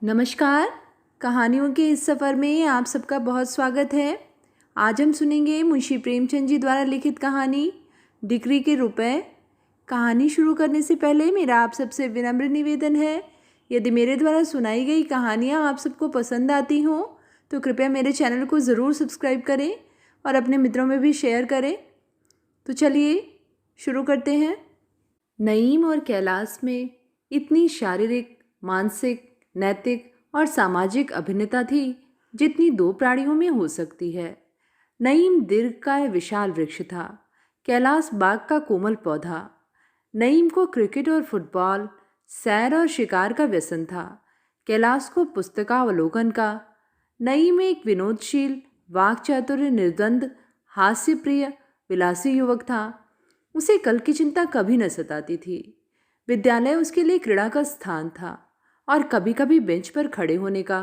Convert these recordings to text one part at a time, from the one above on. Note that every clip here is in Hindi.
नमस्कार। कहानियों के इस सफ़र में आप सबका बहुत स्वागत है। आज हम सुनेंगे मुंशी प्रेमचंद जी द्वारा लिखित कहानी डिक्री के रुपए। कहानी शुरू करने से पहले मेरा आप सबसे विनम्र निवेदन है, यदि मेरे द्वारा सुनाई गई कहानियाँ आप सबको पसंद आती हों तो कृपया मेरे चैनल को ज़रूर सब्सक्राइब करें और अपने मित्रों में भी शेयर करें। तो चलिए शुरू करते हैं। नईम और कैलाश में इतनी शारीरिक, मानसिक, नैतिक और सामाजिक अभिन्नता थी जितनी दो प्राणियों में हो सकती है। नईम दीर्घकाय विशाल वृक्ष था, कैलाश बाग का कोमल पौधा। नईम को क्रिकेट और फुटबॉल, सैर और शिकार का व्यसन था, कैलाश को पुस्तकावलोकन का। नईम एक विनोदशील, वाक्चातुर्य, निर्द्वंद, हास्यप्रिय, विलासी युवक था। उसे कल की चिंता कभी न सताती थी। विद्यालय उसके लिए क्रीड़ा का स्थान था और कभी कभी बेंच पर खड़े होने का।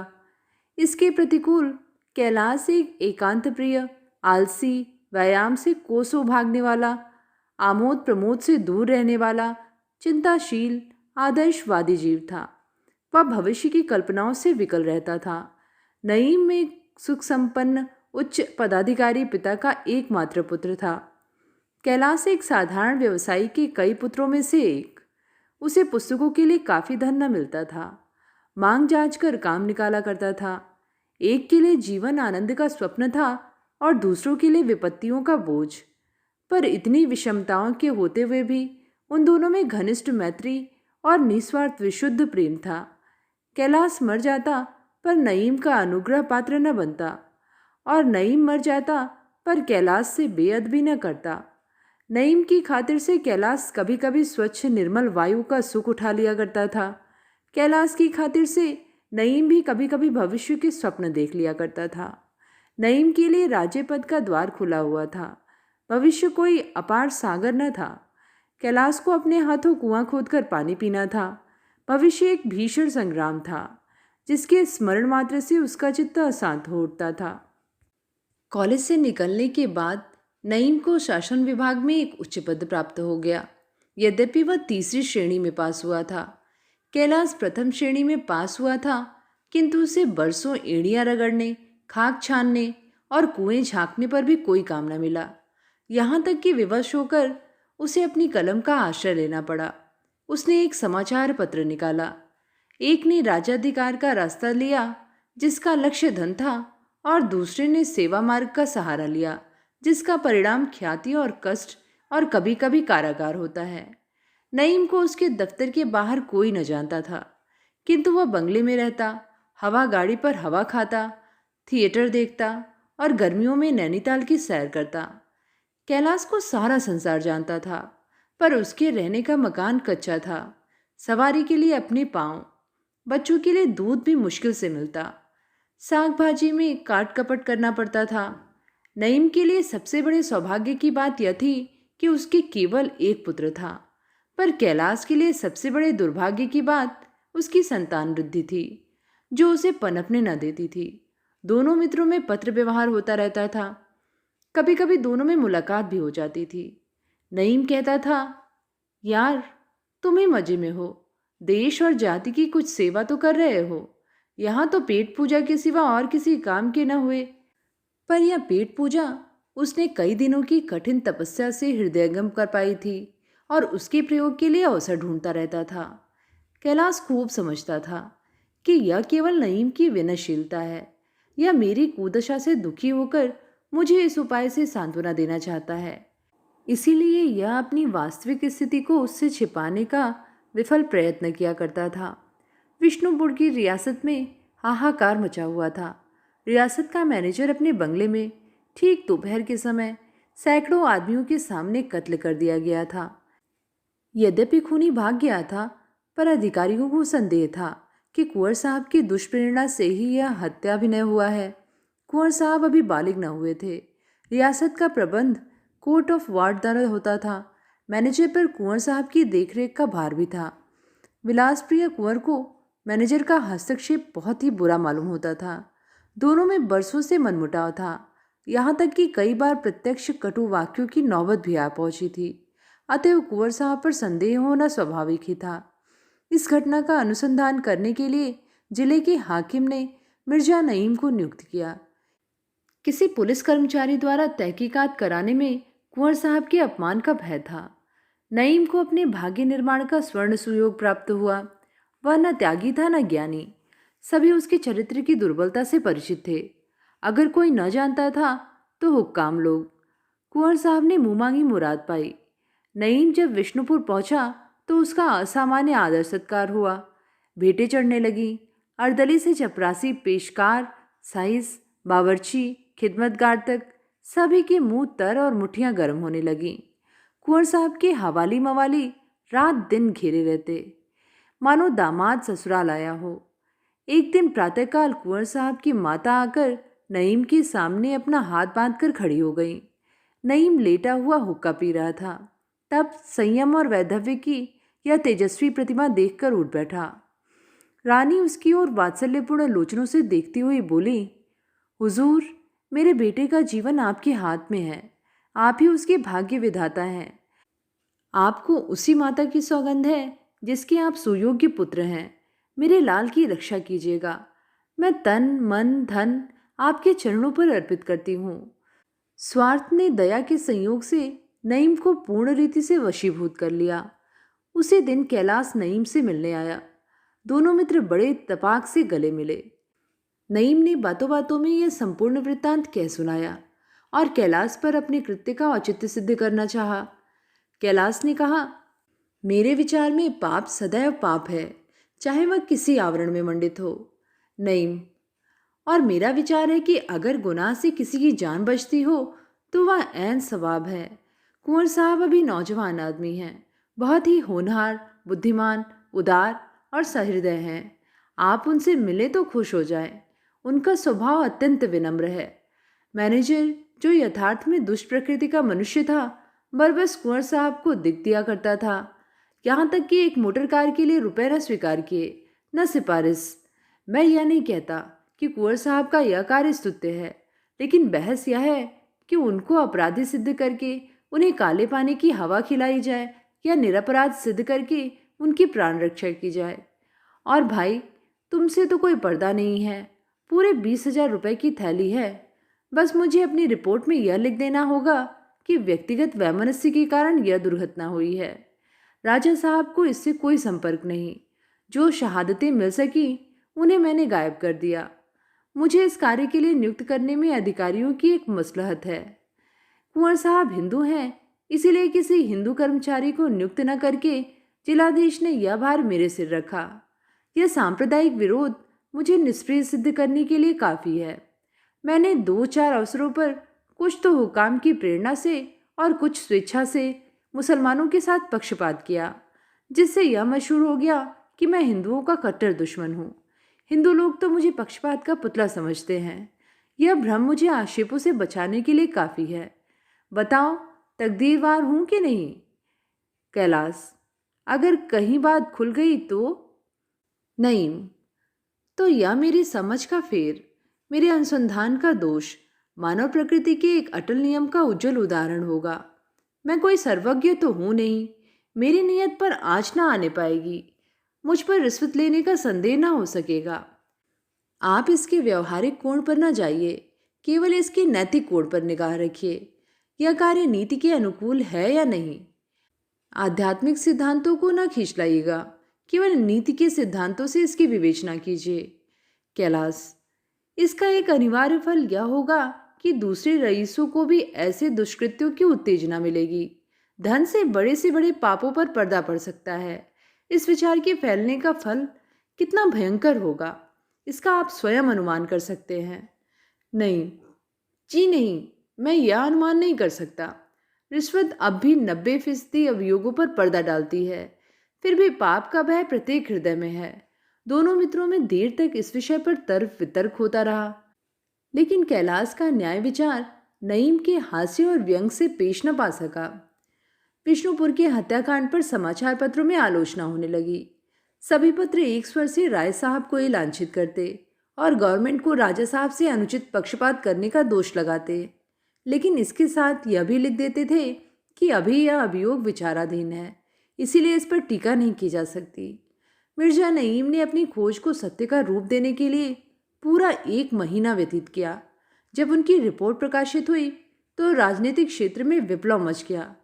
इसके प्रतिकूल कैलाश एक एकांत प्रिय, आलसी, व्यायाम से कोसों भागने वाला, आमोद प्रमोद से दूर रहने वाला, चिंताशील, आदर्शवादी जीव था। वह भविष्य की कल्पनाओं से विकल रहता था। नईम में सुख संपन्न उच्च पदाधिकारी पिता का एकमात्र पुत्र था। कैलाश एक साधारण व्यवसायी के कई पुत्रों में से एक। उसे पुस्तकों के लिए काफी धन न मिलता था, मांग जांच कर काम निकाला करता था। एक के लिए जीवन आनंद का स्वप्न था और दूसरों के लिए विपत्तियों का बोझ। पर इतनी विषमताओं के होते हुए भी उन दोनों में घनिष्ठ मैत्री और निस्वार्थ विशुद्ध प्रेम था। कैलाश मर जाता पर नईम का अनुग्रह पात्र न बनता, और नईम मर जाता पर कैलाश से बेअदबी न करता। नईम की खातिर से कैलाश कभी कभी स्वच्छ निर्मल वायु का सुख उठा लिया करता था। कैलाश की खातिर से नईम भी कभी कभी भविष्य के स्वप्न देख लिया करता था। नईम के लिए राज्य पद का द्वार खुला हुआ था। भविष्य कोई अपार सागर न था। कैलाश को अपने हाथों कुआं खोदकर पानी पीना था। भविष्य एक भीषण संग्राम था जिसके स्मरण मात्र से उसका चित्त अशांत हो उठता था। कॉलेज से निकलने के बाद नईम को शासन विभाग में एक उच्च पद प्राप्त हो गया। यद्यपि वह तीसरी श्रेणी में पास हुआ था। कैलाश प्रथम श्रेणी में पास हुआ था, किंतु उसे बरसों एड़ियां रगड़ने, खाक छानने और कुएं झांकने पर भी कोई काम न मिला। यहाँ तक कि विवश होकर उसे अपनी कलम का आश्रय लेना पड़ा। उसने एक समाचार पत्र निकाला। एक ने राजाधिकार का रास्ता लिया जिसका लक्ष्य धन था, और दूसरे ने सेवा मार्ग का सहारा लिया जिसका परिणाम ख्याति और कष्ट और कभी कभी कारागार होता है। नईम को उसके दफ्तर के बाहर कोई न जानता था, किंतु वह बंगले में रहता, हवा गाड़ी पर हवा खाता, थिएटर देखता और गर्मियों में नैनीताल की सैर करता। कैलाश को सारा संसार जानता था, पर उसके रहने का मकान कच्चा था। सवारी के लिए अपने पांव, बच्चों के लिए दूध भी मुश्किल से मिलता। साग भाजी में काट कपट करना पड़ता था। नईम के लिए सबसे बड़े सौभाग्य की बात यह थी कि उसके केवल एक पुत्र था, पर कैलाश के लिए सबसे बड़े दुर्भाग्य की बात उसकी संतान वृद्धि थी, जो उसे पनपने न देती थी। दोनों मित्रों में पत्र व्यवहार होता रहता था। कभी कभी दोनों में मुलाकात भी हो जाती थी। नईम कहता था, यार तुम ही मजे में हो, देश और जाति की कुछ सेवा तो कर रहे हो। यहाँ तो पेट पूजा के सिवा और किसी काम के न हुए। पर यह पेट पूजा उसने कई दिनों की कठिन तपस्या से हृदयंगम कर पाई थी और उसके प्रयोग के लिए अवसर ढूंढता रहता था। कैलाश खूब समझता था कि यह केवल नईम की विनयशीलता है। यह मेरी कुदशा से दुखी होकर मुझे इस उपाय से सांत्वना देना चाहता है। इसीलिए यह अपनी वास्तविक स्थिति को उससे छिपाने का विफल प्रयत्न किया करता था। विष्णुपुर की रियासत में हाहाकार मचा हुआ था। रियासत का मैनेजर अपने बंगले में ठीक दोपहर के समय सैकड़ों आदमियों के सामने कत्ल कर दिया गया था। यद्यपि खूनी भाग गया था, पर अधिकारियों को संदेह था कि कुंवर साहब की दुष्प्रेरणा से ही यह हत्याभिनय हुआ है। कुंवर साहब अभी बालिग न हुए थे। रियासत का प्रबंध कोर्ट ऑफ वार्ड द्वारा होता था। मैनेजर पर कुंवर साहब की देखरेख का भार भी था। विलासप्रिय कुंवर को मैनेजर का हस्तक्षेप बहुत ही बुरा मालूम होता था। दोनों में बरसों से मनमुटाव था। यहाँ तक कि कई बार प्रत्यक्ष कटु वाक्यों की नौबत भी आ पहुंची थी। अतएव कुंवर साहब पर संदेह होना स्वाभाविक ही था। इस घटना का अनुसंधान करने के लिए जिले के हाकिम ने मिर्जा नईम को नियुक्त किया। किसी पुलिस कर्मचारी द्वारा तहकीकात कराने में कुंवर साहब के अपमान का भय था। नईम को अपने भाग्य निर्माण का स्वर्ण सुयोग प्राप्त हुआ। वह न त्यागी था न ज्ञानी। सभी उसके चरित्र की दुर्बलता से परिचित थे। अगर कोई न जानता था तो हुक्काम लोग। कुंवर साहब ने मुंह मांगी मुराद पाई। नईम जब विष्णुपुर पहुंचा तो उसका असामान्य आदर सत्कार हुआ। भेंटें चढ़ने लगी। अर्दली से चपरासी, पेशकार, साइस, बावर्ची, खिदमतगार तक सभी के मुंह तर और मुट्ठियां गर्म होने लगीं। कुंवर साहब के हवाली मवाली रात दिन घेरे रहते, मानो दामाद ससुराल आया हो। एक दिन प्रातःकाल कुंवर साहब की माता आकर नईम के सामने अपना हाथ बांधकर खड़ी हो गई। नईम लेटा हुआ हुक्का पी रहा था। तब संयम और वैधव्य की यह तेजस्वी प्रतिमा देखकर उठ बैठा। रानी उसकी ओर वात्सल्यपूर्ण लोचनों से देखती हुई बोली, हुजूर, मेरे बेटे का जीवन आपके हाथ में है। आप ही उसके भाग्य विधाता हैं। आपको उसी माता की सौगंध है जिसके आप सुयोग्य पुत्र हैं। मेरे लाल की रक्षा कीजिएगा। मैं तन मन धन आपके चरणों पर अर्पित करती हूँ। स्वार्थ ने दया के संयोग से नईम को पूर्ण रीति से वशीभूत कर लिया। उसी दिन कैलाश नईम से मिलने आया। दोनों मित्र बड़े तपाक से गले मिले। नईम ने बातों बातों में यह संपूर्ण वृत्तांत कह सुनाया और कैलाश पर अपने कृत्य का औचित्य सिद्ध करना चाहा। कैलाश ने कहा, मेरे विचार में पाप सदैव पाप है, चाहे वह किसी आवरण में मंडित हो। नईम, और मेरा विचार है कि अगर गुनाह से किसी की जान बचती हो तो वह ऐन सवाब है। कुंवर साहब अभी नौजवान आदमी हैं, बहुत ही होनहार, बुद्धिमान, उदार और सहृदय हैं। आप उनसे मिले तो खुश हो जाए। उनका स्वभाव अत्यंत विनम्र है। मैनेजर, जो यथार्थ में दुष्ट प्रकृति का मनुष्य था, बरबस कुंवर साहब को दिख दिया करता था। यहाँ तक कि एक मोटर कार के लिए रुपए न स्वीकार किए, न सिफारिश। मैं यह नहीं कहता कि कुंवर साहब का यह कार्य स्तुत्य है, लेकिन बहस यह है कि उनको अपराधी सिद्ध करके उन्हें काले पानी की हवा खिलाई जाए या निरपराध सिद्ध करके उनकी प्राण रक्षा की जाए। और भाई, तुमसे तो कोई पर्दा नहीं है। पूरे 20,000 रुपये की थैली है। बस मुझे अपनी रिपोर्ट में यह लिख देना होगा कि व्यक्तिगत वैमनस्य के कारण यह दुर्घटना हुई है। राजा साहब को इससे कोई संपर्क नहीं। जो शहादतें मिल सकी उन्हें मैंने गायब कर दिया। मुझे इस कार्य के लिए नियुक्त करने में अधिकारियों की एक मसलहत है। कुंवर साहब हिंदू हैं, इसीलिए किसी हिंदू कर्मचारी को नियुक्त न करके जिलाधीश ने यह भार मेरे सिर रखा। यह सांप्रदायिक विरोध मुझे निष्क्रिय सिद्ध करने के लिए काफ़ी है। मैंने 2-4 अवसरों पर कुछ तो हुकाम की प्रेरणा से और कुछ स्वेच्छा से मुसलमानों के साथ पक्षपात किया, जिससे यह मशहूर हो गया कि मैं हिंदुओं का कट्टर दुश्मन हूँ। हिंदू लोग तो मुझे पक्षपात का पुतला समझते हैं। यह भ्रम मुझे आक्षेपों से बचाने के लिए काफ़ी है। बताओ, तकदीरवार हूँ कि नहीं? कैलाश, अगर कहीं बात खुल गई तो? नईम, तो यह मेरी समझ का फेर, मेरे अनुसंधान का दोष, मानव प्रकृति के एक अटल नियम का उज्जवल उदाहरण होगा। मैं कोई सर्वज्ञ तो हूँ नहीं। मेरी नीयत पर आँच ना आने पाएगी। मुझ पर रिश्वत लेने का संदेह ना हो सकेगा। आप इसके व्यवहारिक कोण पर न जाइए, केवल इसके नैतिक कोण पर निगाह रखिए। यह कार्य नीति के अनुकूल है या नहीं। आध्यात्मिक सिद्धांतों को न खींच लाइएगा, केवल नीति के सिद्धांतों से इसकी विवेचना कीजिए। कैलाश, इसका एक अनिवार्य फल यह होगा कि दूसरे रईसों को भी ऐसे दुष्कृत्यों की उत्तेजना मिलेगी। धन से बड़े पापों पर पर्दा पड़ सकता है। इस विचार के फैलने का फल कितना भयंकर होगा, इसका आप स्वयं अनुमान कर सकते हैं। नहीं जी नहीं, मैं यह अनुमान नहीं कर सकता। रिश्वत अब भी 90% अभियोगों पर पर्दा डालती है। फिर भी पाप का भय प्रत्येक हृदय में है। दोनों मित्रों में देर तक इस विषय पर तर्क वितर्क होता रहा, लेकिन कैलाश का न्याय विचार नईम के हास्य और व्यंग से पेश न पा सका। विष्णुपुर के हत्याकांड पर समाचार पत्रों में आलोचना होने लगी। सभी पत्र एक स्वर से राय साहब को ही लांछित करते और गवर्नमेंट को राजा साहब से अनुचित पक्षपात करने का दोष लगाते, लेकिन इसके साथ यह भी लिख देते थे कि अभी यह अभियोग विचाराधीन है, इसीलिए इस पर टीका नहीं की जा सकती। मिर्जा नईम ने अपनी खोज को सत्य का रूप देने के लिए पूरा 1 महीना व्यतीत किया। जब उनकी रिपोर्ट प्रकाशित हुई तो राजनीतिक क्षेत्र में विप्लव मच गया।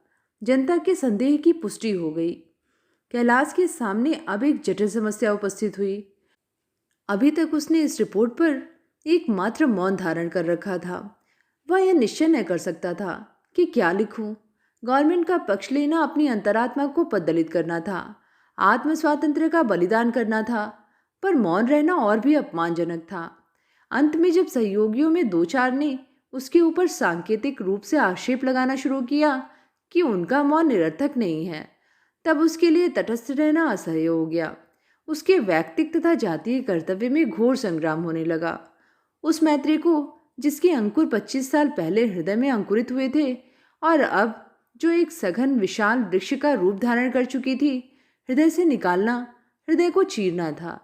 जनता के संदेह की पुष्टि हो गई। कैलाश के सामने अब एक जटिल समस्या उपस्थित हुई। अभी तक उसने इस रिपोर्ट पर एकमात्र मौन धारण कर रखा था। वह यह निश्चय न कर सकता था कि क्या लिखूं। गवर्नमेंट का पक्ष लेना अपनी अंतरात्मा को पद्दलित करना था, आत्म स्वातंत्र्य का बलिदान करना था, पर मौन रहना और भी अपमानजनक था। अंत में जब सहयोगियों में 2-4 ने उसके ऊपर सांकेतिक रूप से आक्षेप लगाना शुरू किया कि उनका मौन निरर्थक नहीं है, तब उसके लिए तटस्थ रहना असह्य हो गया। उसके वैयक्तिक तथा जातीय कर्तव्य में घोर संग्राम होने लगा। उस मैत्री को जिसके अंकुर 25 साल पहले हृदय में अंकुरित हुए थे और अब जो एक सघन विशाल वृक्ष का रूप धारण कर चुकी थी, हृदय से निकालना हृदय को चीरना था।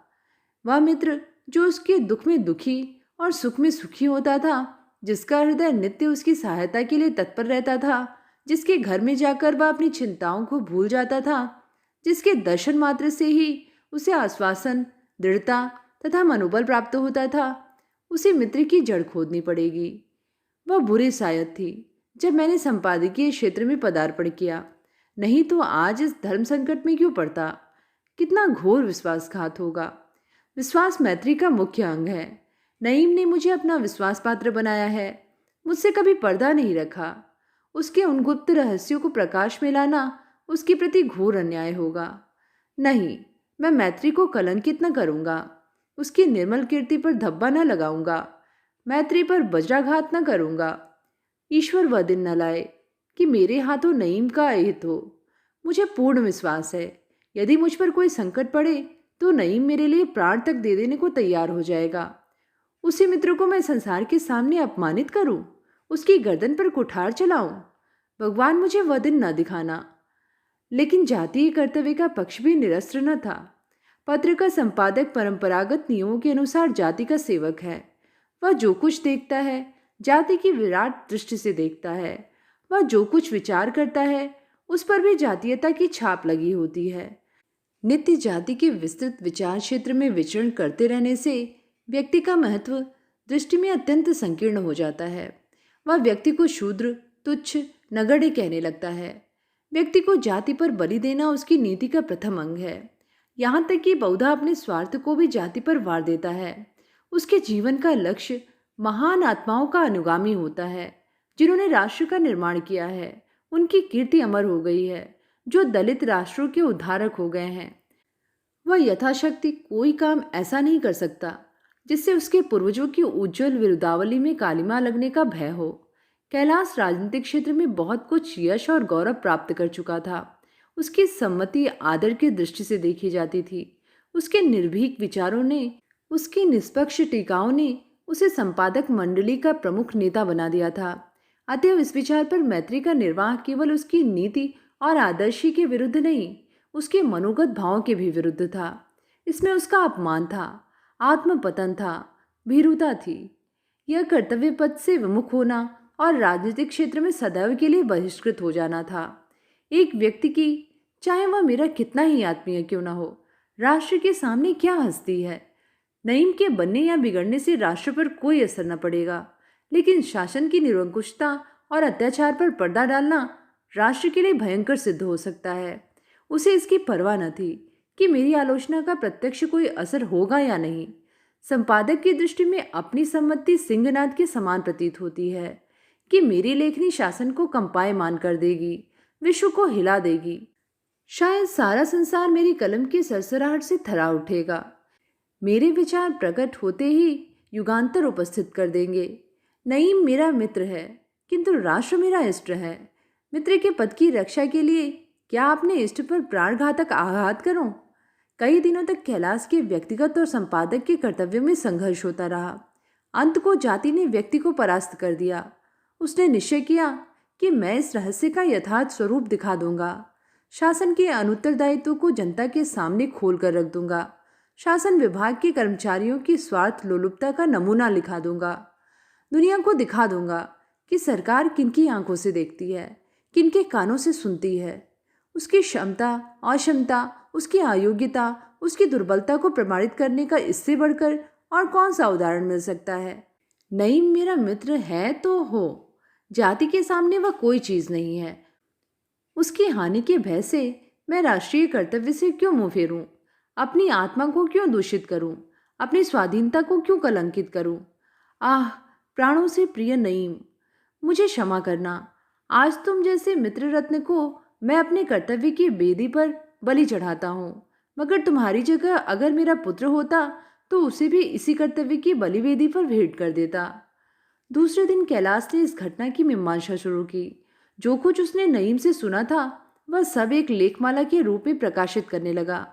वह मित्र जो उसके दुख में दुखी और सुख में सुखी होता था, जिसका हृदय नित्य उसकी सहायता के लिए तत्पर रहता था, जिसके घर में जाकर वह अपनी चिंताओं को भूल जाता था, जिसके दर्शन मात्र से ही उसे आश्वासन, दृढ़ता तथा मनोबल प्राप्त होता था, उसी मित्र की जड़ खोदनी पड़ेगी। वह बुरी शायद थी जब मैंने संपादकीय क्षेत्र में पदार्पण किया, नहीं तो आज इस धर्म संकट में क्यों पड़ता। कितना घोर विश्वासघात होगा। विश्वास मैत्री का मुख्य अंग है। नईम ने मुझे अपना विश्वास पात्र बनाया है, मुझसे कभी पर्दा नहीं रखा। उसके उन गुप्त रहस्यों को प्रकाश में लाना उसके प्रति घोर अन्याय होगा। नहीं, मैं मैत्री को कलंकित न करूंगा, उसकी निर्मल कीर्ति पर धब्बा न लगाऊंगा, मैत्री पर वज्राघात न करूंगा। ईश्वर वह दिन न लाए कि मेरे हाथों नईम का अहित हो। मुझे पूर्ण विश्वास है, यदि मुझ पर कोई संकट पड़े तो नईम मेरे लिए प्राण तक दे देने को तैयार हो जाएगा। उसी मित्र को मैं संसार के सामने अपमानित करूं, उसकी गर्दन पर कुठार चलाऊं? भगवान मुझे वह दिन न दिखाना। लेकिन जातीय कर्तव्य का पक्ष भी निरस्त्र न था। पत्र का संपादक परंपरागत नियमों के अनुसार जाति का सेवक है। वह जो कुछ देखता है जाति की विराट दृष्टि से देखता है। वह जो कुछ विचार करता है उस पर भी जातीयता की छाप लगी होती है। नित्य जाति के विस्तृत विचार क्षेत्र में विचरण करते रहने से व्यक्ति का महत्व दृष्टि में अत्यंत संकीर्ण हो जाता है। वह व्यक्ति को शूद्र, तुच्छ, नगण्य कहने लगता है। व्यक्ति को जाति पर बलि देना उसकी नीति का प्रथम अंग है। यहाँ तक कि बहुधा अपने स्वार्थ को भी जाति पर वार देता है। उसके जीवन का लक्ष्य महान आत्माओं का अनुगामी होता है, जिन्होंने राष्ट्र का निर्माण किया है। उनकी कीर्ति अमर हो गई है, जो दलित राष्ट्रों के उद्धारक हो गए हैं। वह यथाशक्ति कोई काम ऐसा नहीं कर सकता जिससे उसके पूर्वजों की उज्जवल विरुदावली में कालिमा लगने का भय हो। कैलाश राजनीतिक क्षेत्र में बहुत कुछ यश और गौरव प्राप्त कर चुका था। उसकी सम्मति आदर की दृष्टि से देखी जाती थी। उसके निर्भीक विचारों ने, उसकी निष्पक्ष टीकाओं ने उसे संपादक मंडली का प्रमुख नेता बना दिया था। अतएव इस विचार पर मैत्री का निर्वाह केवल उसकी नीति और आदर्शी के विरुद्ध नहीं, उसके मनोगत भावों के भी विरुद्ध था। इसमें उसका अपमान था, आत्मपतन था, भीरुता थी। यह कर्तव्य पथ से विमुख होना और राजनीतिक क्षेत्र में सदैव के लिए बहिष्कृत हो जाना था। एक व्यक्ति की, चाहे वह मेरा कितना ही आत्मीय क्यों न हो, राष्ट्र के सामने क्या हस्ती है। नईम के बनने या बिगड़ने से राष्ट्र पर कोई असर न पड़ेगा, लेकिन शासन की निरंकुशता और अत्याचार पर पर्दा डालना राष्ट्र के लिए भयंकर सिद्ध हो सकता है। उसे इसकी परवाह न थी कि मेरी आलोचना का प्रत्यक्ष कोई असर होगा या नहीं। संपादक की दृष्टि में अपनी सम्मति सिंहनाद के समान प्रतीत होती है कि मेरी लेखनी शासन को कंपायमान कर देगी, विश्व को हिला देगी। शायद सारा संसार मेरी कलम की सरसराहट से थरा उठेगा। मेरे विचार प्रकट होते ही युगांतर उपस्थित कर देंगे। नईम मेरा मित्र है, किंतु राष्ट्र मेरा इष्ट है। मित्र के पद की रक्षा के लिए क्या अपने इष्ट पर प्राणघातक आघात करूं? कई दिनों तक कैलाश के व्यक्तिगत और संपादक के कर्तव्यों में संघर्ष होता रहा। अंत को जाति ने व्यक्ति को परास्त कर दिया। उसने निश्चय किया कि मैं इस रहस्य का यथार्थ स्वरूप दिखा दूंगा। शासन के अनुत्तरदायित्व को जनता के सामने खोल कर रख दूंगा। शासन विभाग के कर्मचारियों की स्वार्थ लोलुपता का नमूना लिखा दूंगा। दुनिया को दिखा दूंगा कि सरकार किनकी आंखों से देखती है, किनके कानों से सुनती है। उसकी क्षमता, अक्षमता, उसकी अयोग्यता, उसकी दुर्बलता को प्रमाणित करने का इससे बढ़कर और कौन सा उदाहरण मिल सकता है। नईम मेरा मित्र है तो हो, जाति के सामने वह कोई चीज नहीं है। उसकी हानि के भय से मैं राष्ट्रीय कर्तव्य से क्यों मुंह फेरूं? अपनी आत्मा को क्यों दूषित करूं? अपनी स्वाधीनता को क्यों कलंकित करूं? आह, प्राणों से प्रिय नईम, मुझे क्षमा करना। आज तुम जैसे मित्र रत्न को मैं अपने कर्तव्य की बेदी पर बलि चढ़ाता हूँ, मगर तुम्हारी जगह अगर मेरा पुत्र होता तो उसे भी इसी कर्तव्य की बलि वेदी पर भेंट कर देता। दूसरे दिन कैलाश ने इस घटना की मीमांसा शुरू की। जो कुछ उसने नईम से सुना था वह सब एक लेखमाला के रूप में प्रकाशित करने लगा।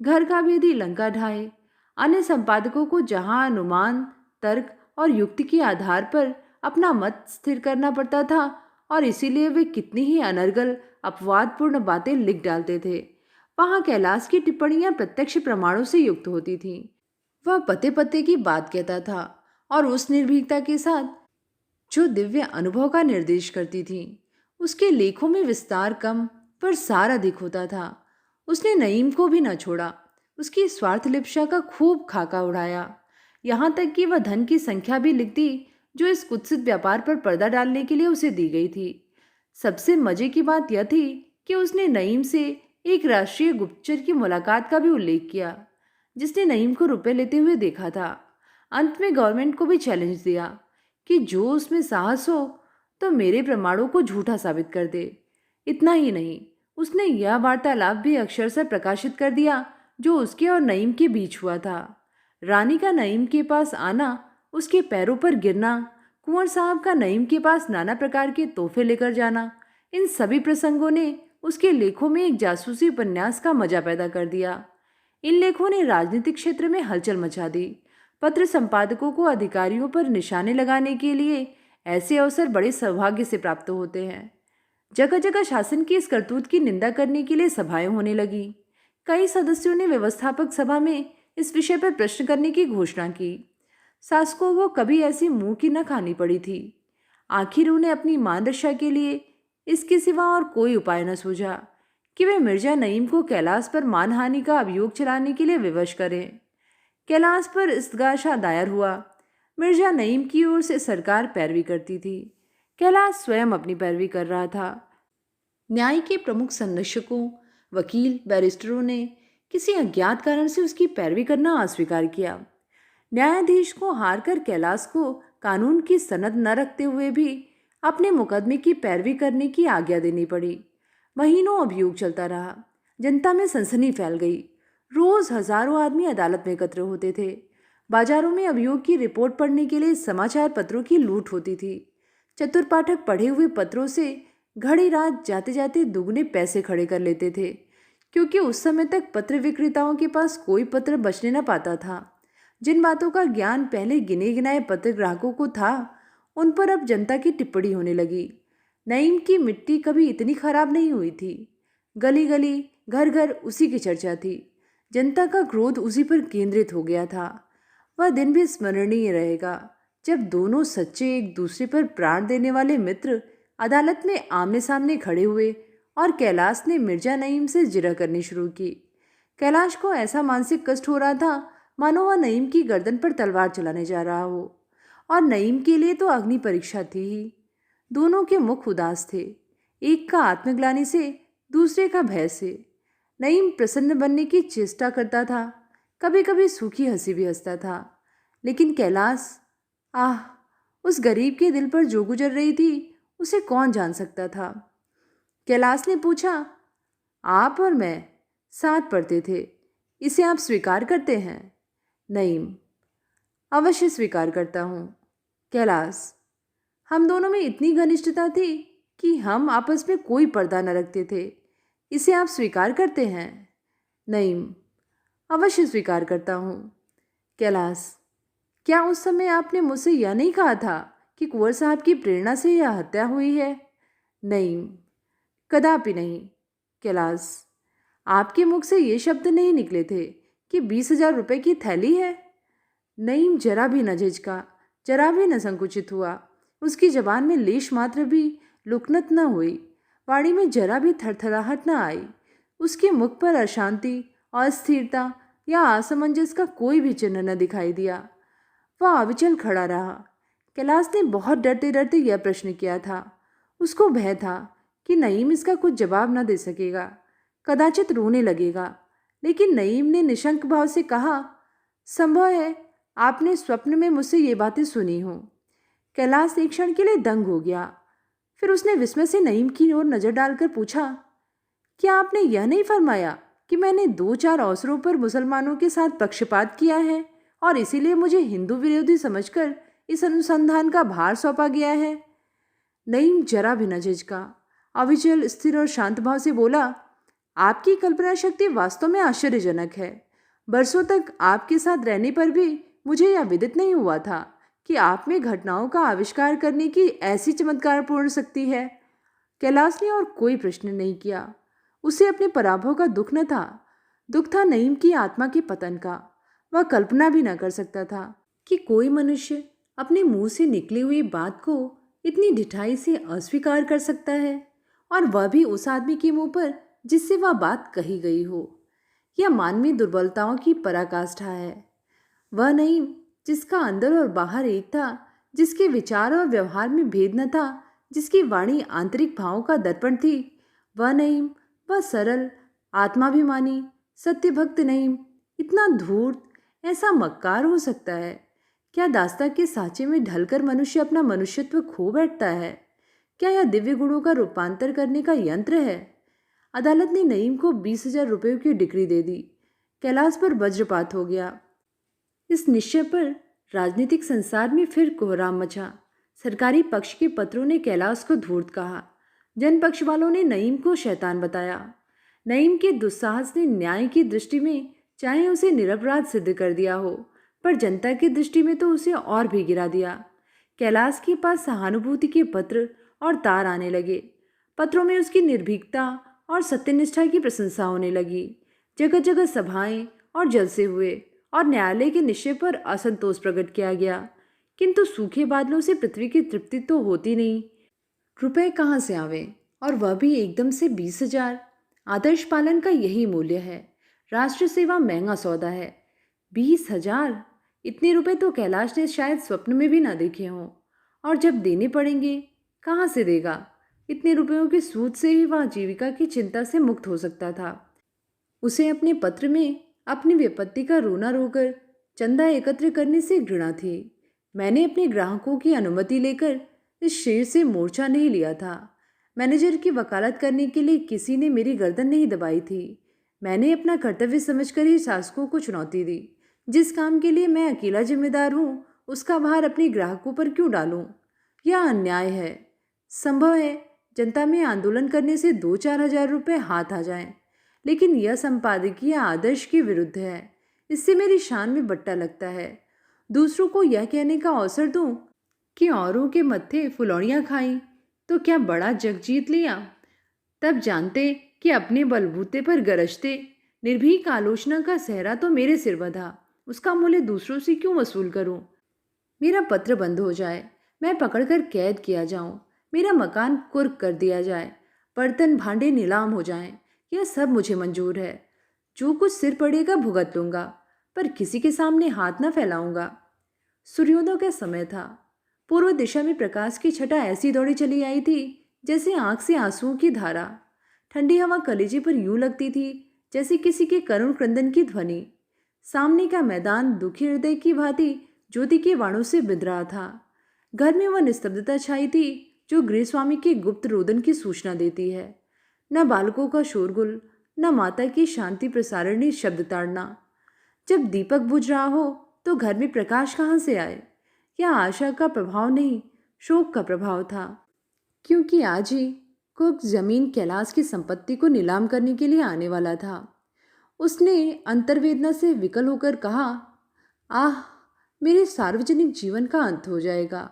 घर का भेदी लंका ढाए। अन्य संपादकों को जहां अनुमान, तर्क और युक्ति के आधार पर अपना मत स्थिर करना पड़ता था और इसीलिए वे कितनी ही अनर्गल अपवादपूर्ण बातें लिख डालते थे, वहां कैलाश की टिप्पणियां प्रत्यक्ष प्रमाणों से युक्त होती थीं। वह पते पते की बात कहता था और उस निर्भीकता के साथ जो दिव्य अनुभव का निर्देश करती थी। उसके लेखों में विस्तार कम पर सार अधिक होता था। उसने नईम को भी न छोड़ा, उसकी स्वार्थ लिप्सा का खूब खाका उड़ाया, यहाँ तक कि वह धन की संख्या भी लिख दी जो इस कुत्सित व्यापार पर पर्दा डालने के लिए उसे दी गई थी। सबसे मजे की बात यह थी कि उसने नईम से एक राष्ट्रीय गुप्तचर की मुलाकात का भी उल्लेख किया जिसने नईम को रुपए लेते हुए देखा था। अंत में गवर्नमेंट को भी चैलेंज दिया कि जो उसमें साहस हो तो मेरे प्रमाणों को झूठा साबित कर दे। इतना ही नहीं, उसने यह वार्तालाप भी अक्षरशः प्रकाशित कर दिया जो उसके और नईम के बीच हुआ था। रानी का नईम के पास आना, उसके पैरों पर गिरना, कुंवर साहब का नईम के पास नाना प्रकार के तोहफे लेकर जाना, इन सभी प्रसंगों ने उसके लेखों में एक जासूसी उपन्यास का मजा पैदा कर दिया। इन लेखों ने राजनीतिक क्षेत्र में हलचल मचा दी। पत्र संपादकों को अधिकारियों पर निशाने लगाने के लिए ऐसे अवसर बड़े सौभाग्य से प्राप्त होते हैं। जगह जगह शासन की इस करतूत की निंदा करने के लिए सभाएं होने लगी। कई सदस्यों ने व्यवस्थापक सभा में इस विषय पर प्रश्न करने की घोषणा की। शासकों को कभी ऐसी मुंह की न खानी पड़ी थी। आखिर उन्हें अपनी मान रक्षा के लिए इसके सिवा और कोई उपाय न सूझा कि वे मिर्जा नईम को कैलाश पर मानहानि का अभियोग चलाने के लिए विवश करें। कैलाश पर इस्तगासा दायर हुआ। मिर्जा नईम की ओर से सरकार पैरवी करती थी। कैलाश स्वयं अपनी पैरवी कर रहा था। न्याय के प्रमुख संरक्षकों, वकील, बैरिस्टरों ने किसी अज्ञात कारण से उसकी पैरवी करना अस्वीकार किया। न्यायाधीश को हारकर कैलाश को कानून की सनद न रखते हुए भी अपने मुकदमे की पैरवी करने की आज्ञा देनी पड़ी। महीनों अभियोग चलता रहा। जनता में सनसनी फैल गई। रोज हजारों आदमी अदालत में एकत्र होते थे। बाजारों में अभियोग की रिपोर्ट पढ़ने के लिए समाचार पत्रों की लूट होती थी। चतुर पाठक पढ़े हुए पत्रों से घड़ी रात जाते जाते दुगने पैसे खड़े कर लेते थे, क्योंकि उस समय तक पत्र विक्रेताओं के पास कोई पत्र बचने न पाता था। जिन बातों का ज्ञान पहले गिने गिनाए पत्र ग्राहकों को था, उन पर अब जनता की टिप्पणी होने लगी। नईम की मिट्टी कभी इतनी खराब नहीं हुई थी। गली गली, घर घर उसी की चर्चा थी। जनता का क्रोध उसी पर केंद्रित हो गया था। वह दिन भी स्मरणीय रहेगा जब दोनों सच्चे, एक दूसरे पर प्राण देने वाले मित्र अदालत में आमने सामने खड़े हुए और कैलाश ने मिर्जा नईम से जिरह करनी शुरू की। कैलाश को ऐसा मानसिक कष्ट हो रहा था मानो वह नईम की गर्दन पर तलवार चलाने जा रहा हो, और नईम के लिए तो अग्नि परीक्षा थी ही। दोनों के मुख उदास थे, एक का आत्मग्लानि से, दूसरे का भय से। नईम प्रसन्न बनने की चेष्टा करता था, कभी कभी सूखी हंसी भी हंसता था, लेकिन कैलाश, आह, उस गरीब के दिल पर जो गुजर रही थी उसे कौन जान सकता था। कैलाश ने पूछा, आप और मैं साथ पढ़ते थे, इसे आप स्वीकार करते हैं? नईम, अवश्य स्वीकार करता हूँ। कैलाश, हम दोनों में इतनी घनिष्ठता थी कि हम आपस में कोई पर्दा न रखते थे, इसे आप स्वीकार करते हैं? नईम, अवश्य स्वीकार करता हूँ। कैलाश, क्या उस समय आपने मुझसे यह नहीं कहा था कि कुंवर साहब की प्रेरणा से यह हत्या हुई है? नईम, कदापि नहीं। कैलाश, आपके मुख से ये शब्द नहीं निकले थे कि 20,000 रुपये की थैली है? नईम जरा भी न झिझका, जरा भी न संकुचित हुआ। उसकी जबान में लेश मात्र भी लुकनत न हुई, वाणी में जरा भी थरथराहट न आई। उसके मुख पर अशांति अस्थिरता या असमंजस का कोई भी चिन्ह न दिखाई दिया। वह अविचल खड़ा रहा। कैलाश ने बहुत डरते डरते यह प्रश्न किया था। उसको भय था कि नईम इसका कुछ जवाब न दे सकेगा, कदाचित रोने लगेगा। लेकिन नईम ने निशंक भाव से कहा, संभव है आपने स्वप्न में मुझसे ये बातें सुनी हों। कैलाश एक क्षण के लिए दंग हो गया। फिर उसने विस्मय से नईम की ओर नजर डालकर पूछा, क्या आपने यह नहीं फरमाया कि मैंने 2-4 अवसरों पर मुसलमानों के साथ पक्षपात किया है और इसीलिए मुझे हिंदू विरोधी समझकर इस अनुसंधान का भार सौंपा गया है? नईम जरा भी न झिझका, अविचल, स्थिर और शांत भाव से बोला, आपकी कल्पना शक्ति वास्तव में आश्चर्यजनक है। बरसों तक आपके साथ रहने पर भी मुझे यह विदित नहीं हुआ था कि आप में घटनाओं का आविष्कार करने की ऐसी चमत्कारपूर्ण शक्ति है। कैलाश ने और कोई प्रश्न नहीं किया। उसे अपने पराभव का दुख न था, दुख था नईम की आत्मा के पतन का। वह कल्पना भी न कर सकता था कि कोई मनुष्य अपने मुंह से निकली हुई बात को इतनी ढिठाई से अस्वीकार कर सकता है, और वह भी उस आदमी के मुंह पर जिससे वह बात कही गई हो। यह मानवीय दुर्बलताओं की पराकाष्ठा है। वह नईम जिसका अंदर और बाहर एक था, जिसके विचार और व्यवहार में भेद न था, जिसकी वाणी आंतरिक भावों का दर्पण थी, वह नईम, वह सरल, आत्माभिमानी, सत्यभक्त नईम इतना धूर्त, ऐसा मक्कार हो सकता है? क्या दास्ता के सांचे में ढलकर मनुष्य अपना मनुष्यत्व खो बैठता है? क्या यह दिव्य गुणों का रूपांतर करने का यंत्र है? अदालत ने नईम को 20,000 रुपये की डिक्री दे दी। कैलाश पर वज्रपात हो गया। इस निश्चय पर राजनीतिक संसार में फिर कोहराम मचा। सरकारी पक्ष के पत्रों ने कैलाश को धूर्त कहा, जनपक्ष वालों ने नईम को शैतान बताया। नईम के दुस्साहस ने न्याय की दृष्टि में चाहे उसे निरपराध सिद्ध कर दिया हो, पर जनता की दृष्टि में तो उसे और भी गिरा दिया। कैलाश के पास सहानुभूति के पत्र और तार आने लगे। पत्रों में उसकी निर्भीकता और सत्यनिष्ठा की प्रशंसा होने लगी। जगह जगह सभाएं और जलसे हुए और न्यायालय के निश्चय पर असंतोष प्रकट किया गया। किंतु सूखे बादलों से पृथ्वी की तृप्ति तो होती नहीं। रुपए कहाँ से आवे, और वह भी एकदम से 20,000? आदर्श पालन का यही मूल्य है। राष्ट्र सेवा महंगा सौदा है। 20,000? इतने रुपए तो कैलाश ने शायद स्वप्न में भी ना देखे हों। और जब देने पड़ेंगे, कहाँ से देगा? इतने रुपयों के सूद से ही वह जीविका की चिंता से मुक्त हो सकता था। उसे अपने पत्र में अपनी विपत्ति का रोना रोकर चंदा एकत्र करने से घृणा थी। मैंने अपने ग्राहकों की अनुमति लेकर इस शेर से मोर्चा नहीं लिया था। मैनेजर की वकालत करने के लिए किसी ने मेरी गर्दन नहीं दबाई थी। मैंने अपना कर्तव्य समझकर ही शासकों को चुनौती दी। जिस काम के लिए मैं अकेला जिम्मेदार हूँ, उसका भार अपने ग्राहकों पर क्यों डालूं? यह अन्याय है। संभव है जनता में आंदोलन करने से 2-4 हजार रुपये हाथ आ जाएं, लेकिन यह संपादकीय आदर्श के विरुद्ध है। इससे मेरी शान में बट्टा लगता है। दूसरों को यह कहने का अवसर दूं कि औरों के मत्थे फुलौड़ियाँ खाई तो क्या बड़ा जग जीत लिया? तब जानते कि अपने बलबूते पर गरजते। निर्भीक आलोचना का सहरा तो मेरे सिर बंधा, उसका मूल्य दूसरों से क्यों वसूल करूं? मेरा पत्र बंद हो जाए, मैं पकड़कर कैद किया जाऊं, मेरा मकान कुर्क कर दिया जाए, बर्तन भांडे नीलाम हो जाएं, यह सब मुझे मंजूर है। जो कुछ सिर पड़ेगा भुगत लूंगा, पर किसी के सामने हाथ न फैलाऊंगा। सूर्योदय का समय था। पूर्व दिशा में प्रकाश की छटा ऐसी दौड़ी चली आई थी जैसे आंख से आंसुओं की धारा। ठंडी हवा कलेजे पर यूं लगती थी जैसे किसी के करुण क्रंदन की ध्वनि। सामने का मैदान दुखी हृदय की भांति ज्योति के बाणों से बिंध रहा था। घर में वह निस्तब्धता छाई थी जो गृहस्वामी के गुप्त रोदन की सूचना देती है। न बालकों का शोरगुल, न माता की शांति प्रसारणी शब्द ताड़ना। जब दीपक बुझ रहा हो तो घर में प्रकाश कहाँ से आए? यह आशा का प्रभाव नहीं, शोक का प्रभाव था। क्योंकि आज ही कुक जमीन कैलाश की संपत्ति को नीलाम करने के लिए आने वाला था। उसने अंतर्वेदना से विकल होकर कहा, आह, मेरे सार्वजनिक जीवन का अंत हो जाएगा।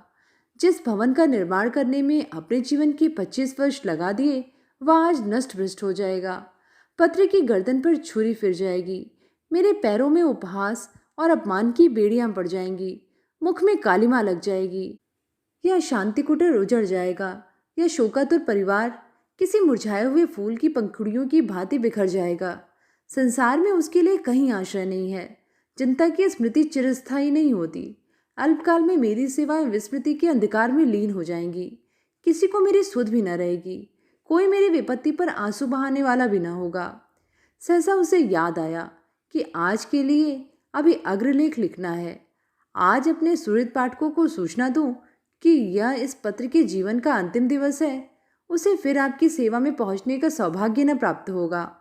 जिस भवन का निर्माण करने में अपने जीवन के 25 वर्ष लगा दिए, वह आज नष्ट भ्रष्ट हो जाएगा। पत्र की गर्दन पर छुरी फिर जाएगी। मेरे पैरों में उपहास और अपमान की बेड़ियां पड़ जाएंगी। मुख में कालिमा लग जाएगी। यह शांति कुटीर उजड़ जाएगा। यह शोकातुर परिवार किसी मुरझाए हुए फूल की पंखुड़ियों की भांति बिखर जाएगा। संसार में उसके लिए कहीं आशा नहीं है। जनता की स्मृति चिरस्थायी नहीं होती। अल्पकाल में मेरी सेवाएं विस्मृति के अंधकार में लीन हो जाएंगी। किसी को मेरी सुध भी न रहेगी। कोई मेरी विपत्ति पर आंसू बहाने वाला भी न होगा। सहसा उसे याद आया कि आज के लिए अभी अग्रलेख लिखना है। आज अपने सुहृद पाठकों को सूचना दूं कि यह इस पत्र के जीवन का अंतिम दिवस है। उसे फिर आपकी सेवा में पहुंचने का सौभाग्य न प्राप्त होगा।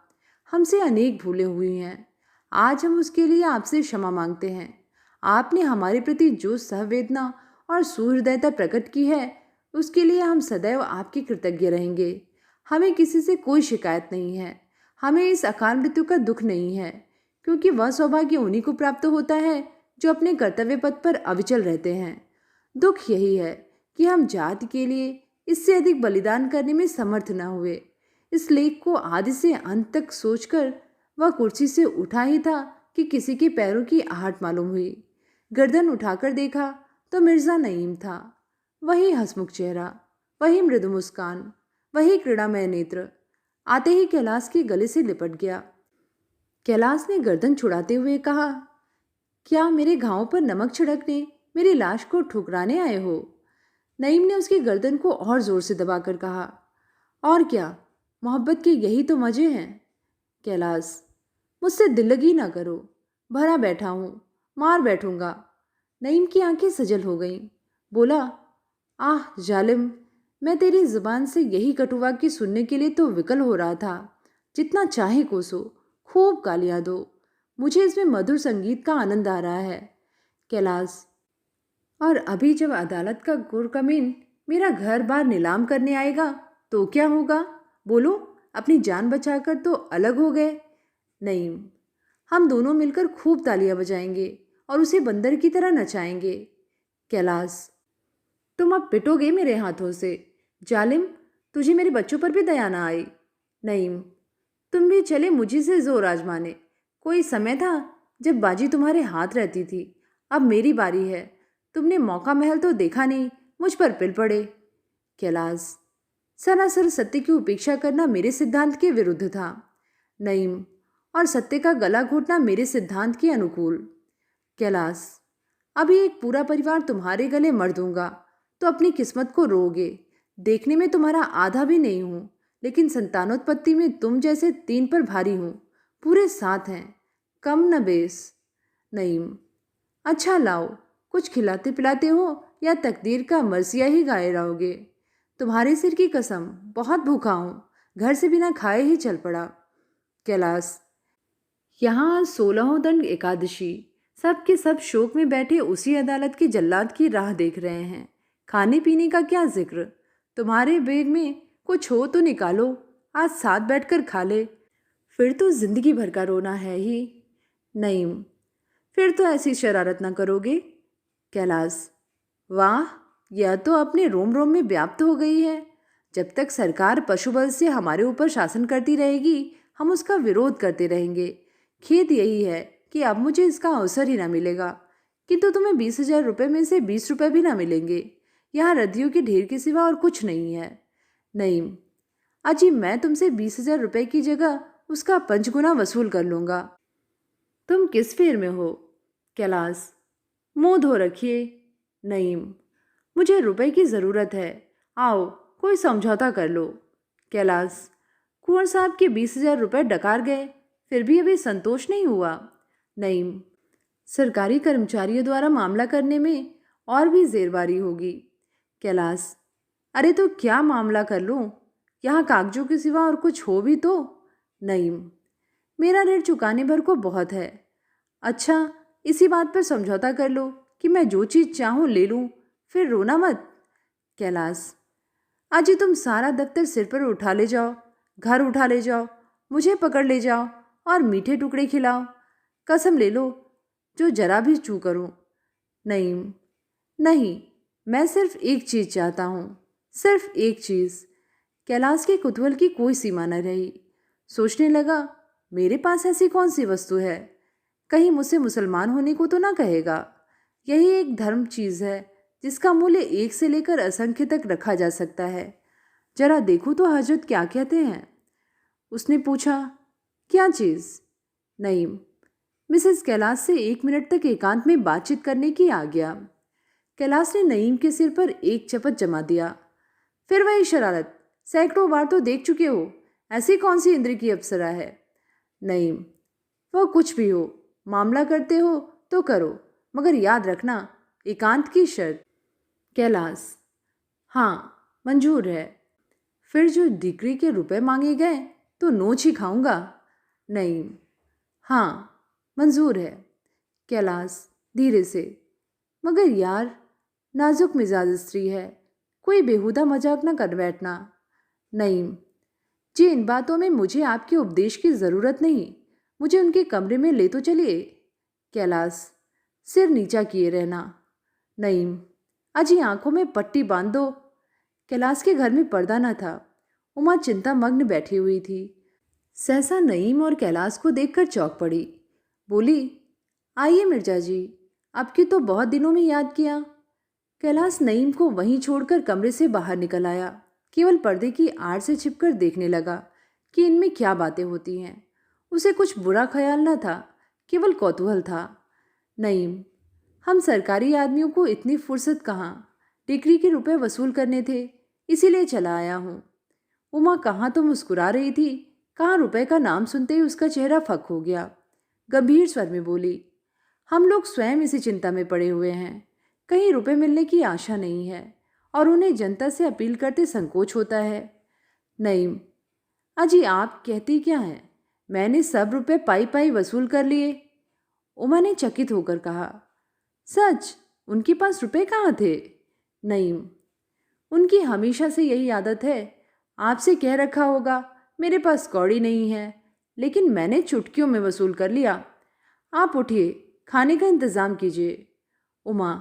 हमसे अनेक भूलें हुई हैं। आज हम उसके लिए आपसे क्षमा मांगते हैं। आपने हमारे प्रति जो सहवेदना और सुहृदयता प्रकट की है, उसके लिए हम सदैव आपके कृतज्ञ रहेंगे। हमें किसी से कोई शिकायत नहीं है। हमें इस अकाल मृत्यु का दुख नहीं है, क्योंकि वह सौभाग्य उन्हीं को प्राप्त होता है जो अपने कर्तव्य पथ पर अविचल रहते हैं। दुख यही है कि हम जाति के लिए इससे अधिक बलिदान करने में समर्थ न हुए। इस लेख को आदि से अंत तक सोचकर वह कुर्सी से उठा ही था कि किसी के पैरों की आहट मालूम हुई। गर्दन उठाकर देखा तो मिर्जा नईम था। वही हंसमुख चेहरा, वही मृदु मुस्कान, वही क्रीड़ामय नेत्र। आते ही कैलाश के गले से लिपट गया। कैलाश ने गर्दन छुड़ाते हुए कहा, क्या मेरे घावों पर नमक छिड़कने, मेरी लाश को ठुकराने आए हो? नईम ने उसकी गर्दन को और जोर से दबाकर कहा, और क्या, मोहब्बत के यही तो मजे हैं। कैलाश, मुझसे दिल्लगी ना करो। भरा बैठा हूं, मार बैठूंगा। नईम की आंखें सजल हो गईं। बोला, आह जालिम, मैं तेरी जुबान से यही कटुवाक्य सुनने के लिए तो विकल हो रहा था। जितना चाहे कोसो, खूब गालियां दो, मुझे इसमें मधुर संगीत का आनंद आ रहा है। कैलाश, और अभी जब अदालत का गुरकमीन मेरा घर बार नीलाम करने आएगा तो क्या होगा? बोलो, अपनी जान बचाकर तो अलग हो गए। नईम, हम दोनों मिलकर खूब तालियां बजाएंगे और उसे बंदर की तरह नचाएंगे। कैलाश, तुम अब पिटोगे मेरे हाथों से। जालिम, तुझे मेरे बच्चों पर भी दया ना आई। नईम, तुम भी चले मुझी से जोर आजमाने। कोई समय था जब बाजी तुम्हारे हाथ रहती थी। अब मेरी बारी है। तुमने मौका महल तो देखा नहीं, मुझ पर पिल पड़े। कैलाश, सरासर सत्य की उपेक्षा करना मेरे सिद्धांत के विरुद्ध था। नईम, और सत्य का गला घोटना मेरे सिद्धांत के अनुकूल। कैलाश, अभी एक पूरा परिवार तुम्हारे गले मर दूंगा तो अपनी किस्मत को रोओगे। देखने में तुम्हारा आधा भी नहीं हूं, लेकिन संतानोत्पत्ति में तुम जैसे 3 पर भारी हूं। पूरे 7 हैं, कम न बेस। नईम, अच्छा लाओ, कुछ खिलाते पिलाते हो या तकदीर का मरसिया ही गाए रहोगे? तुम्हारे सिर की कसम, बहुत भूखा हूं, घर से बिना खाए ही चल पड़ा। कैलाश, यहाँ 16 दंड एकादशी, सब के सब शोक में बैठे उसी अदालत के जल्लाद की राह देख रहे हैं। खाने पीने का क्या जिक्र? तुम्हारे बैग में कुछ हो तो निकालो, आज साथ बैठकर खा ले। फिर तो जिंदगी भर का रोना है ही। नईम, फिर तो ऐसी शरारत ना करोगे। कैलाश, वाह, यह तो अपने रोम रोम में व्याप्त हो गई है। जब तक सरकार पशुबल से हमारे ऊपर शासन करती रहेगी, हम उसका विरोध करते रहेंगे। खेद यही है कि अब मुझे इसका अवसर ही ना मिलेगा। किंतु तुम्हें 20,000 रुपये में से 20 रुपये भी ना मिलेंगे। यहाँ रद्दियों के ढेर के सिवा और कुछ नहीं है। नईम, अजी, मैं तुमसे 20,000 रुपये की जगह उसका 5 गुना वसूल कर लूँगा। तुम किस फेर में हो? कैलाश, मुंह धो रखिए। नईम, मुझे रुपए की ज़रूरत है, आओ कोई समझौता कर लो। कैलाश, कुंवर साहब के 20,000 रुपये डकार गए, फिर भी अभी संतोष नहीं हुआ। नईम, सरकारी कर्मचारियों द्वारा मामला करने में और भी जेरबारी होगी। कैलाश, अरे तो क्या मामला कर लूँ? यहाँ कागजों के सिवा और कुछ हो भी तो? नईम, मेरा ऋण चुकाने भर को बहुत है। अच्छा, इसी बात पर समझौता कर लो कि मैं जो चीज़ चाहूँ ले लूँ, फिर रोना मत। कैलाश, अजी, तुम सारा दफ्तर सिर पर उठा ले जाओ, घर उठा ले जाओ, मुझे पकड़ ले जाओ और मीठे टुकड़े खिलाओ। कसम ले लो जो जरा भी चू करूँ। नईम, नहीं, मैं सिर्फ एक चीज़ चाहता हूँ, सिर्फ एक चीज़। कैलाश के कुतूहल की कोई सीमा न रही। सोचने लगा, मेरे पास ऐसी कौन सी वस्तु है? कहीं मुझसे मुसलमान होने को तो ना कहेगा। यही एक धर्म चीज़ है जिसका मूल्य 1 से लेकर असंख्य तक रखा जा सकता है। जरा देखूँ तो हजरत क्या कहते हैं। उसने पूछा, क्या चीज़? नईम, मिसेस कैलाश से 1 मिनट तक एकांत में बातचीत करने की आज्ञा। कैलाश ने नईम के सिर पर एक चपत जमा दिया। फिर वही शरारत, सैकड़ों बार तो देख चुके हो, ऐसी कौन सी इंद्र की अप्सरा है। नईम, वह कुछ भी हो, मामला करते हो तो करो, मगर याद रखना एकांत की शर्त। कैलाश, हाँ मंजूर है। फिर जो डिग्री के रुपए मांगे गए तो नोच ही खाऊंगा। नईम, हाँ मंजूर है। कैलाश धीरे से, मगर यार नाजुक मिजाज स्त्री है, कोई बेहुदा मजाक न कर बैठना। नईम, जी इन बातों में मुझे आपके उपदेश की ज़रूरत नहीं, मुझे उनके कमरे में ले तो चलिए। कैलाश सिर नीचा किए रहना। नईम, अजी आंखों में पट्टी बांध दो। कैलाश के घर में पर्दा न था। उमा चिंता मग्न बैठी हुई थी। सहसा नईम और कैलाश को देखकर चौंक पड़ी। बोली, आइए मिर्जा जी, आपकी तो बहुत दिनों में याद किया। कैलाश नईम को वहीं छोड़कर कमरे से बाहर निकल आया। केवल पर्दे की आड़ से छिपकर देखने लगा कि इनमें क्या बातें होती हैं। उसे कुछ बुरा ख्याल न था, केवल कौतूहल था। नईम, हम सरकारी आदमियों को इतनी फुर्सत कहाँ, डिग्री के रुपए वसूल करने थे, इसीलिए चला आया हूँ। उमा कहाँ तो मुस्कुरा रही थी, कहाँ रुपए का नाम सुनते ही उसका चेहरा फक हो गया। गंभीर स्वर में बोली, हम लोग स्वयं इसी चिंता में पड़े हुए हैं। कहीं रुपए मिलने की आशा नहीं है और उन्हें जनता से अपील करते संकोच होता है। नईम, अजी आप कहती क्या हैं, मैंने सब रुपए पाई पाई वसूल कर लिए। उमा ने चकित होकर कहा, सच, उनके पास रुपए कहाँ थे। नईम, उनकी हमेशा से यही आदत है, आपसे कह रखा होगा मेरे पास कौड़ी नहीं है, लेकिन मैंने चुटकियों में वसूल कर लिया। आप उठिए, खाने का इंतज़ाम कीजिए। उमा,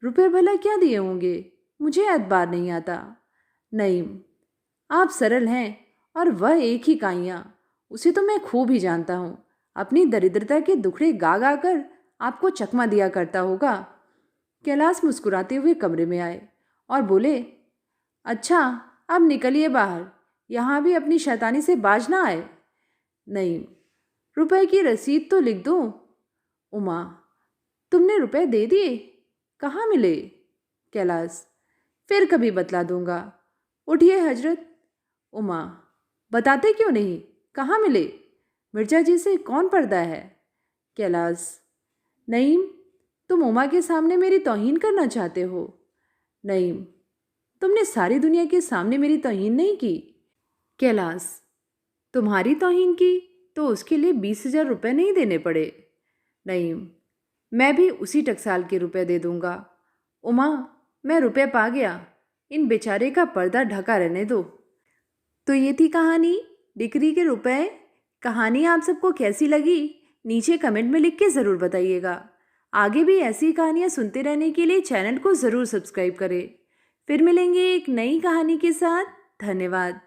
रुपए भला क्या दिए होंगे, मुझे एतबार नहीं आता। नईम, आप सरल हैं और वह एक ही काइयाँ, उसे तो मैं खूब ही जानता हूँ। अपनी दरिद्रता के दुखड़े गा गा कर आपको चकमा दिया करता होगा। कैलाश मुस्कुराते हुए कमरे में आए और बोले, अच्छा अब निकलिए बाहर, यहाँ भी अपनी शैतानी से बाज ना आए। नईम, रुपए की रसीद तो लिख दूँ। उमा, तुमने रुपए दे दिए, कहाँ मिले। कैलाश, फिर कभी बतला दूंगा, उठिए हजरत। उमा, बताते क्यों नहीं, कहाँ मिले, मिर्जा जी से कौन पर्दा है। कैलाश, नईम, तुम उमा के सामने मेरी तौहीन करना चाहते हो। नईम, तुमने सारी दुनिया के सामने मेरी तौहीन नहीं की। कैलाश, तुम्हारी तौहीन की तो उसके लिए 20,000 रुपये नहीं देने पड़े। नईम, मैं भी उसी टकसाल के रुपए दे दूंगा। उमा, मैं रुपए पा गया, इन बेचारे का पर्दा ढका रहने दो। तो ये थी कहानी डिग्री के रुपए। कहानी आप सबको कैसी लगी नीचे कमेंट में लिख के ज़रूर बताइएगा। आगे भी ऐसी कहानियाँ सुनते रहने के लिए चैनल को ज़रूर सब्सक्राइब करें। फिर मिलेंगे एक नई कहानी के साथ। धन्यवाद।